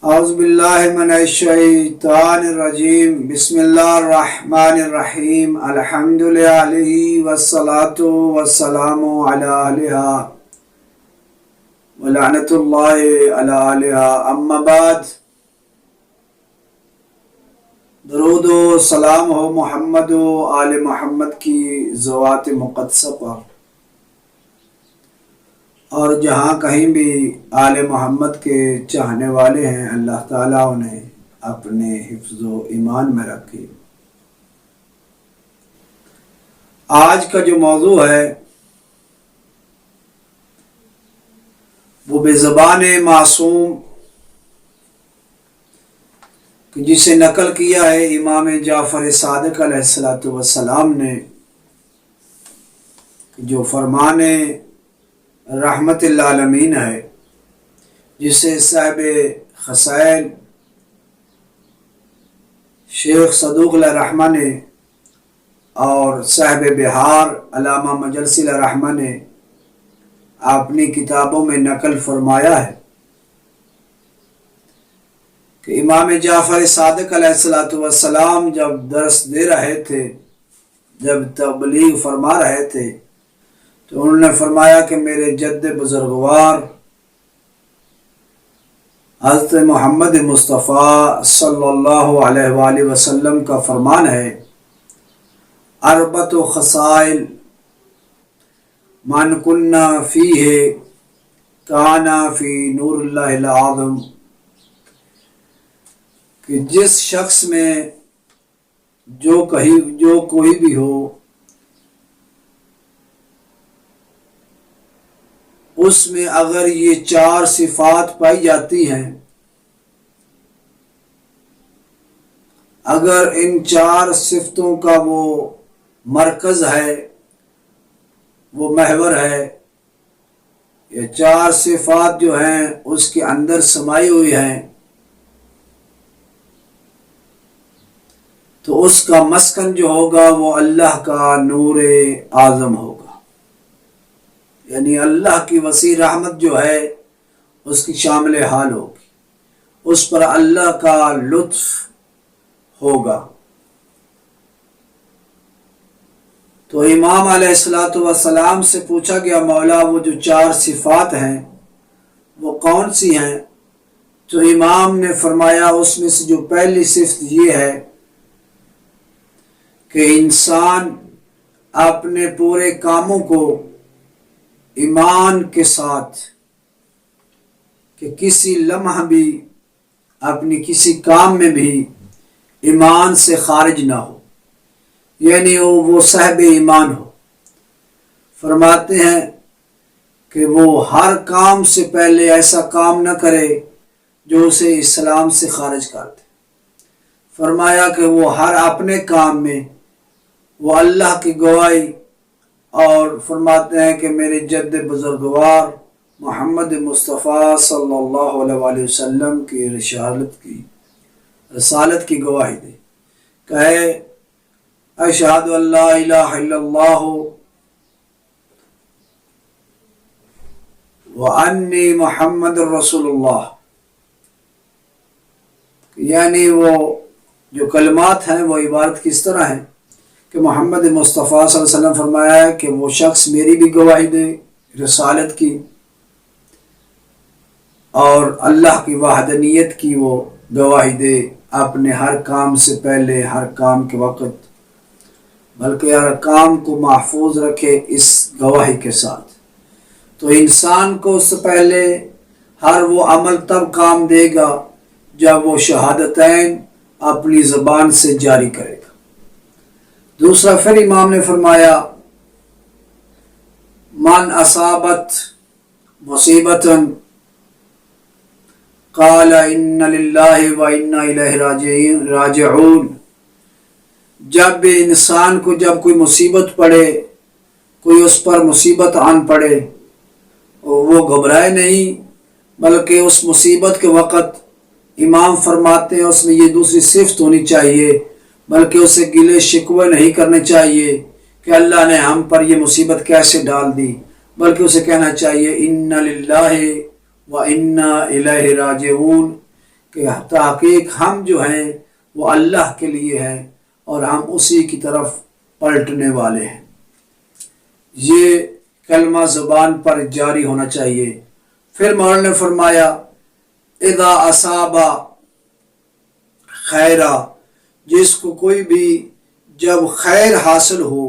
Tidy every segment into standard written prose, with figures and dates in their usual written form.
اعوذ باللہ من الشیطان الرجیم بسم اللہ الرحمن الرحیم الحمد للہ والصلاة والسلام علی اہلہا ولعنت اللہ علی اہلہا اما بعد درود و سلام ہو محمد و آل محمد کی ذوات مقدسہ پر، اور جہاں کہیں بھی آل محمد کے چاہنے والے ہیں اللہ تعالیٰ انہیں اپنے حفظ و ایمان میں رکھے۔ آج کا جو موضوع ہے وہ بے زبان معصوم جسے نقل کیا ہے امام جعفر صادق علیہ السلام نے، جو فرمان رحمت للعالمین ہے، جسے صاحب خصائل شیخ صدوق علیہ الرحمہ نے اور صاحب بہار علامہ مجلسی علیہ الرحمہ نے اپنی کتابوں میں نقل فرمایا ہے کہ امام جعفر صادق علیہ السلام جب درس دے رہے تھے، جب تبلیغ فرما رہے تھے، تو انہوں نے فرمایا کہ میرے جد بزرگوار حضرت محمد مصطفیٰ صلی اللہ علیہ وآلہ وسلم کا فرمان ہے، اربعۃ خصائل من کنا فیہ کانا فی نور اللہ العظم، کہ جس شخص میں جو کوئی بھی ہو، اس میں اگر یہ چار صفات پائی جاتی ہیں، اگر ان چار صفتوں کا وہ مرکز ہے، وہ محور ہے، یہ چار صفات جو ہیں اس کے اندر سمائی ہوئی ہیں، تو اس کا مسکن جو ہوگا وہ اللہ کا نور اعظم ہوگا، یعنی اللہ کی وسیع رحمت جو ہے اس کی شامل حال ہوگی، اس پر اللہ کا لطف ہوگا۔ تو امام علیہ السلام سے پوچھا گیا، مولا وہ جو چار صفات ہیں وہ کون سی ہیں؟ تو امام نے فرمایا اس میں سے جو پہلی صفت یہ ہے کہ انسان اپنے پورے کاموں کو ایمان کے ساتھ، کہ کسی لمحہ بھی اپنی کسی کام میں بھی ایمان سے خارج نہ ہو، یعنی وہ صاحب ایمان ہو۔ فرماتے ہیں کہ وہ ہر کام سے پہلے ایسا کام نہ کرے جو اسے اسلام سے خارج کر دے۔ فرمایا کہ وہ ہر اپنے کام میں وہ اللہ کی گواہی، اور فرماتے ہیں کہ میرے جد بزرگوار محمد مصطفیٰ صلی اللہ علیہ وآلہ وسلم کی رسالت کی گواہی دے، کہے اشہد ان لا الہ الا اللہ وانی محمد رسول اللہ، یعنی وہ جو کلمات ہیں وہ عبارت کس طرح ہیں کہ محمد مصطفیٰ صلی اللہ علیہ وسلم فرمایا ہے کہ وہ شخص میری بھی گواہی دے رسالت کی، اور اللہ کی وحدانیت کی وہ گواہی دے اپنے ہر کام سے پہلے، ہر کام کے وقت، بلکہ ہر کام کو محفوظ رکھے اس گواہی کے ساتھ۔ تو انسان کو اس سے پہلے ہر وہ عمل تب کام دے گا جب وہ شہادتین اپنی زبان سے جاری کرے گا۔ دوسرا پھر امام نے فرمایا من اصابت مصیبت قال ان للہ و انا الیہ راجعون، جب بھی انسان کو جب کوئی مصیبت پڑے، کوئی اس پر مصیبت آن پڑے، وہ گھبرائے نہیں، بلکہ اس مصیبت کے وقت امام فرماتے ہیں اس میں یہ دوسری صفت ہونی چاہیے، بلکہ اسے گلے شکوے نہیں کرنے چاہیے کہ اللہ نے ہم پر یہ مصیبت کیسے ڈال دی، بلکہ اسے کہنا چاہیے انا للہ و انا الیہ راجعون، کہ تحقیق ہم جو ہیں وہ اللہ کے لیے ہیں اور ہم اسی کی طرف پلٹنے والے ہیں۔ یہ کلمہ زبان پر جاری ہونا چاہیے۔ پھر مولانا نے فرمایا اذا اصابہ خیرہ، جس کو کوئی بھی جب خیر حاصل ہو،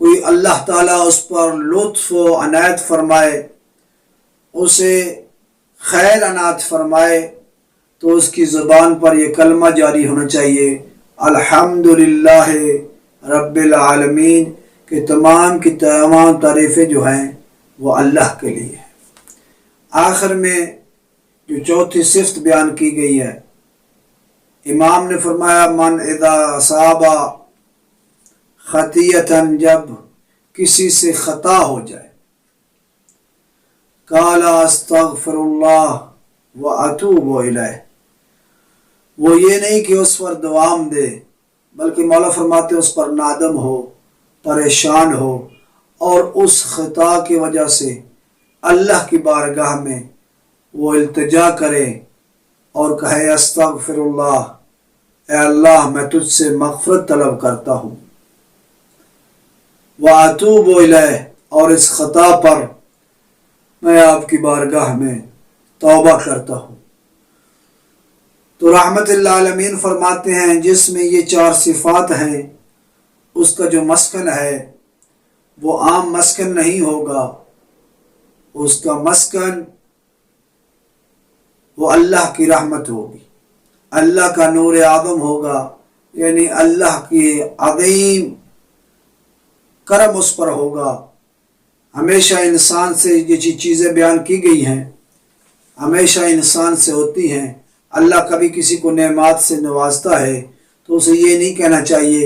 کوئی اللہ تعالیٰ اس پر لطف و عنایت فرمائے، اسے خیر عنایت فرمائے، تو اس کی زبان پر یہ کلمہ جاری ہونا چاہیے، الحمدللہ رب العالمین، کہ تمام کی تمام تعریفیں جو ہیں وہ اللہ کے لیے ہیں۔ آخر میں جو چوتھی صفت بیان کی گئی ہے، امام نے فرمایا من اذا اصابہ خطیۃً، جب کسی سے خطا ہو جائے، قال استغفر اللہ واتوب الیہ، وہ یہ نہیں کہ اس پر دوام دے، بلکہ مولا فرماتے اس پر نادم ہو، پریشان ہو، اور اس خطا کی وجہ سے اللہ کی بارگاہ میں وہ التجا کرے اور کہے استغفر اللہ، اے اللہ میں تجھ سے مغفرت طلب کرتا ہوں، واتوب الیہ، اور اس خطا پر میں آپ کی بارگاہ میں توبہ کرتا ہوں۔ تو رحمت اللہ عالمین فرماتے ہیں جس میں یہ چار صفات ہیں، اس کا جو مسکن ہے وہ عام مسکن نہیں ہوگا، اس کا مسکن وہ اللہ کی رحمت ہوگی، اللہ کا نور اعظم ہوگا، یعنی اللہ کی عظیم کرم اس پر ہوگا۔ ہمیشہ انسان سے یہ چیزیں بیان کی گئی ہیں، ہمیشہ انسان سے ہوتی ہیں۔ اللہ کبھی کسی کو نعمات سے نوازتا ہے تو اسے یہ نہیں کہنا چاہیے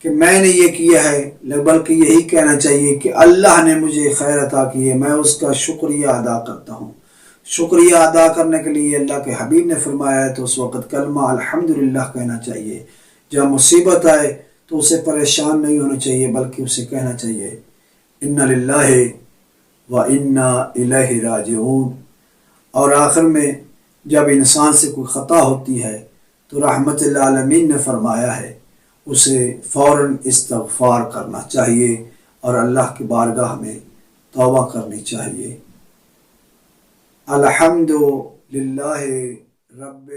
کہ میں نے یہ کیا ہے، بلکہ یہی کہنا چاہیے کہ اللہ نے مجھے خیر عطا کی ہے، میں اس کا شکریہ ادا کرتا ہوں۔ شکریہ ادا کرنے کے لیے اللہ کے حبیب نے فرمایا ہے تو اس وقت کلمہ الحمدللہ کہنا چاہیے۔ جب مصیبت آئے تو اسے پریشان نہیں ہونا چاہیے، بلکہ اسے کہنا چاہیے انا للہ و انا الیہ راجعون۔ اور آخر میں جب انسان سے کوئی خطا ہوتی ہے تو رحمت اللہ عالمین نے فرمایا ہے اسے فوراً استغفار کرنا چاہیے اور اللہ کی بارگاہ میں توبہ کرنی چاہیے۔ الحمد للہ رب